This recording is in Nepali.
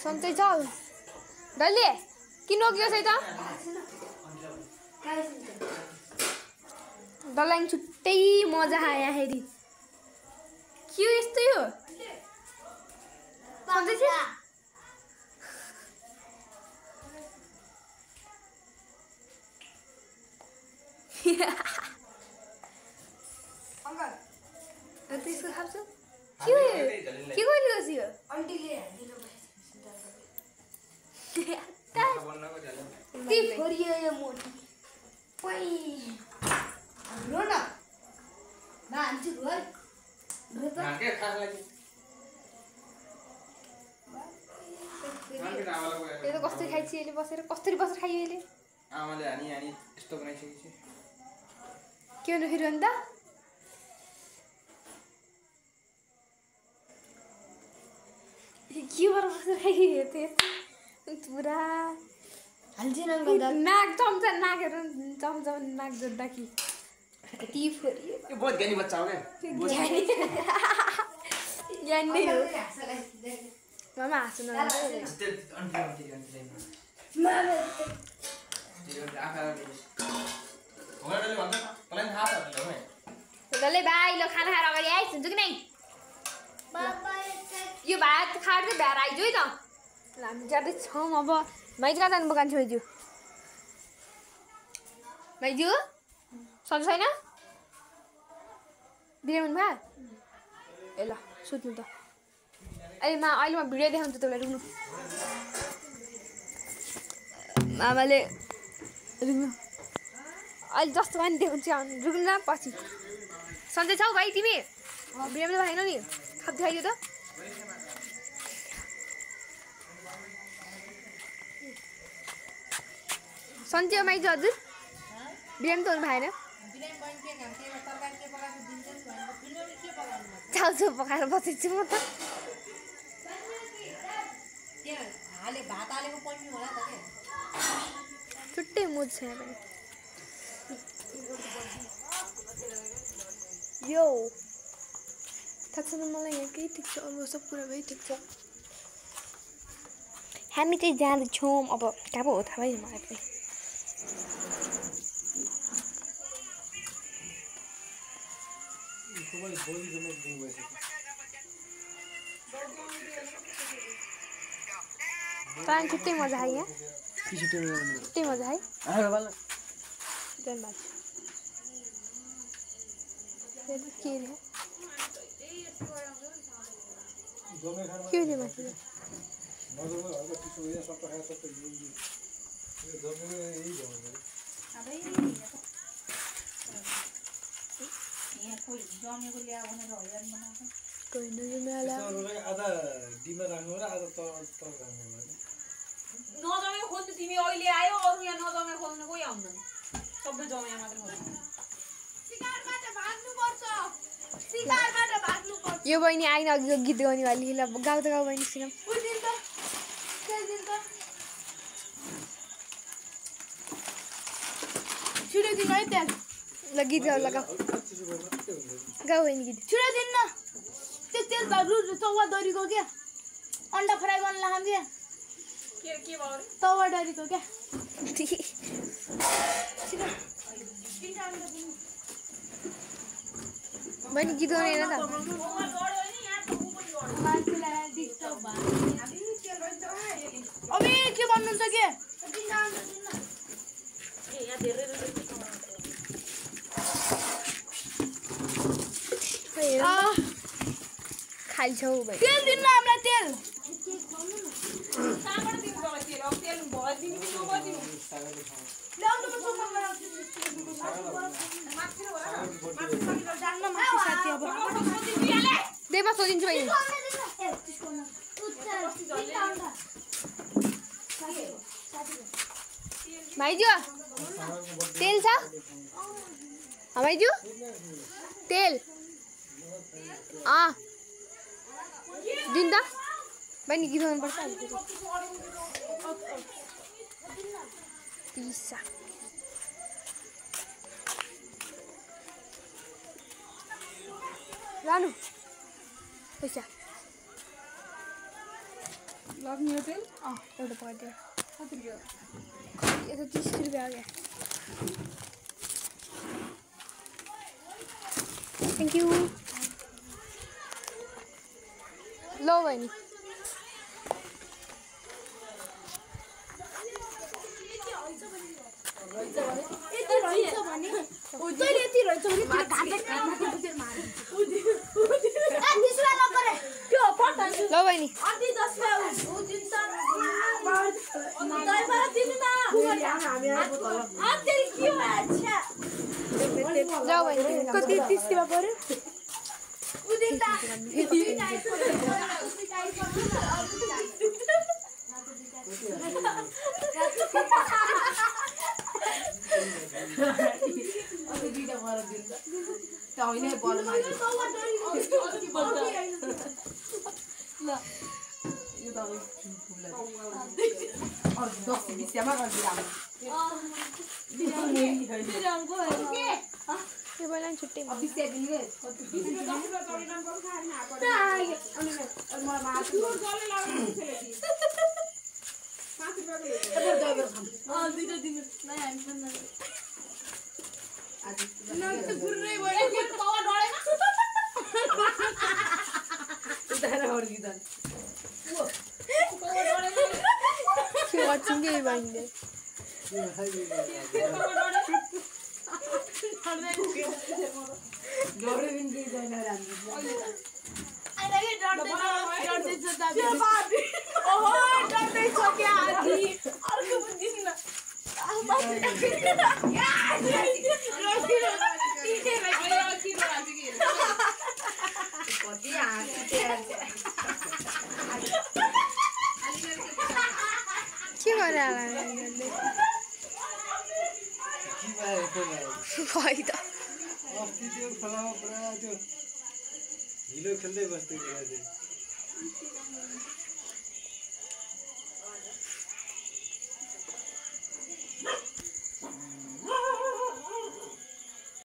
सन्चै छ डल्ले किन ओक्यो छ त डल्लाङ छुट्टै मजा आयो हेरी के हो यस्तै हो सन्चै छ अंकल त्यसको खाप्छु के गरिरहेछ यो आन्टीले ती फोरियो यो मोटी पै रो न मान्छु घर के खास लागि यो त कस्तो खाइछि अहिले बसेर कसरी बसेर खाइयो अहिले आमाले हानी यस्तो बनाइसकेछि के हो फेरि अन्त के भएर बसेर खाइयो त्यो पुरा हाल्छिन अंकल नाक चम्चा नाकेर चम्चा नाक जोड्दा कि ती फोरियो यो बहुत ज्ञानी बच्चा हो क्या ज्ञानी हो मामा हाँस्नु न डल्लै भाइ ल खाना खाएर अगाडि आइस हुन्छ कि नै यो भात खाएर चाहिँ भ्याएर आइज है त ल हामी जाँदैछौँ अब माइजू कहाँ जानु कान्छे माइजू माइजू सन्चो छैन बिरामी भए ए ल सुत्नु त अहिले म भिडियो देखाउँछु तपाईँलाई रुक्नु मामाले रुक्नु अहिले जस्तो पनि देखाउँछु रुक्नु न पछि सन्चै छौ भाइ तिमी बिरामी त भएन नि खाप्ती खाइदियो त सन्चै हो माइजू हजुर बिरामी त हुनु भएन चाउचाउ पकाएर बसेको छु म त छुट्टै मुड छ यहाँ पनि यो थाहा छैन मलाई यहाँ केही ठिक छ अरू सब कुरा भइ ठिक छ हामी चाहिँ जाँदैछौँ अब कहाँ पो हो थाहा भएन मलाई पनि तर छुट्टै मजा आयो यहाँ छुट्टै मजा है धन्यवाद के रे के हो माथि नजमेको खोज्नु तिमी अहिले आयो अरू यहाँ नजमेको खोज्नु कोही आउँदैन सबै जमेको मात्र खोज्नु यो बहिनी आइन अघिको गीत गाउने वाली ल गाउँ त गाउँ बहिनी सिन छिटो दिनु है त्यहाँ ल गीत गाउ लगाऊ गाउँ बहिनी गीत छिटो दिनु न त्यो तेल भाउ तवा डरीको क्या अन्डा फ्राई गर्न लगाम क्या के भयो तवा डरीको क्या बहिनी गीत गाउने होइन अबे के भन्नुहुन्छ के खाइछौ भाइ तेल दिनु न हामीलाई तेल देमा सोधिन्छु बहिनी भाइजू तेल छ भाइजू तेल दिन त बहिनी गीत गाउनुपर्छ पिसा लानु पैसा लाग्ने तेल एउटा पकाइदियो कति रुपियाँ यो त 30 रुपियाँ आ गया थ्याङ्क यू लो बहिनी यति रहेछ भने तैँले यति रहेछ भने त्यो पठाउँछु लो बहिनी अन्ति 10 दिन्छ दहीबाट दिनु न अन्ति के हो अच्छा जाऊ बहिनी कति 30 रुपियाँ पर्यो उदिता यो बेला छुट्टै के गर्छौँ कि बहिनीले के गरिरहेको खै त हिलो खेल्दै बस्दै